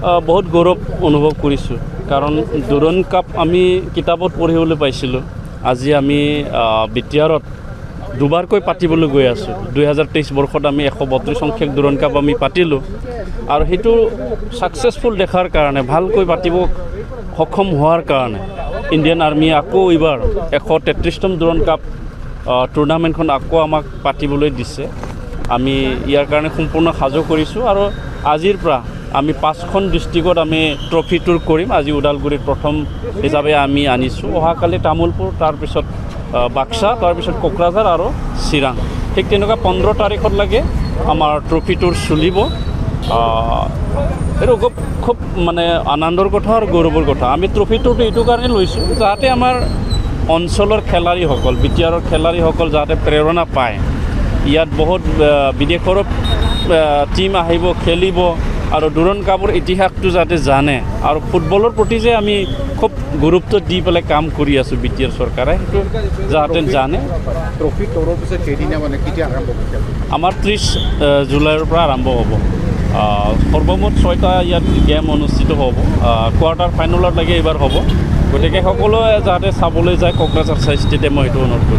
বহুত গৌৰৱ অনুভৱ কৰিছোঁ কাৰণ দুৰণ কাপ আমি কিতাপত পঢ়িবলৈ পাইছিলোঁ আজি আমি বিটিআৰত দুবাৰকৈ পাতিবলৈ গৈ আছোঁ 2023 বৰ্ষত আমি 132 সংখ্যক দুৰণ কাপ আমি পাতিলোঁ আৰু সেইটো ছাকচেছফুল দেখাৰ কাৰণে ভালকৈ পাতিব সক্ষম হোৱাৰ কাৰণে ইণ্ডিয়ান আৰ্মিয়ে আকৌ এইবাৰ 133তম দুৰণ কাপ টুৰ্ণামেণ্টখন আকৌ আমাক পাতিবলৈ দিছে আমি ইয়াৰ কাৰণে সম্পূৰ্ণ সাজু কৰিছোঁ আৰু আজিৰ পৰা আমি 5খন ডিষ্ট্ৰিক্টত আমি ট্ৰফি টুৰ কৰিম আজি ওদালগুৰিত প্ৰথম হিচাপে আমি আনিছোঁ অহাকালি তামোলপুৰ তাৰপিছত বাক্সা তাৰপিছত কোকৰাঝাৰ আৰু চিৰাং ঠিক তেনেকুৱা 15 তাৰিখত লাগে আমাৰ ট্ৰফি টুৰ চলিব এইটো খুব মানে আনন্দৰ কথা আৰু গৌৰৱৰ কথা আমি ট্ৰফি টুৰটো এইটো কাৰণে লৈছোঁ যাতে আমাৰ অঞ্চলৰ খেলাৰীসকল বিটিআৰৰ খেলাৰীসকল যাতে প্ৰেৰণা পায় ইয়াত বহুত বিদেশৰ টিম আহিব খেলিব আৰু দুৰণ কাপৰ ইতিহাসটো যাতে জানে আৰু ফুটবলৰ প্ৰতি যে আমি খুব গুৰুত্ব দি পেলাই কাম কৰি আছোঁ বিটিআৰ চৰকাৰে সেইটো যাতে জানে ট্ৰফি টুৰৰ পিছত কেইদিনা মানে কেতিয়া আৰম্ভ হ'ব আমাৰ 30 জুলাইৰ পৰা আৰম্ভ হ'ব সৰ্বমুঠ 6টা ইয়াত গেম অনুষ্ঠিত হ'ব কোৱাৰ্টাৰ ফাইনেললৈকে এইবাৰ হ'ব গতিকে সকলোৱে যাতে চাবলৈ যায় কোকৰাঝাৰ ষ্টেডিয়ামত সেইটো অনুৰোধ কৰিছোঁ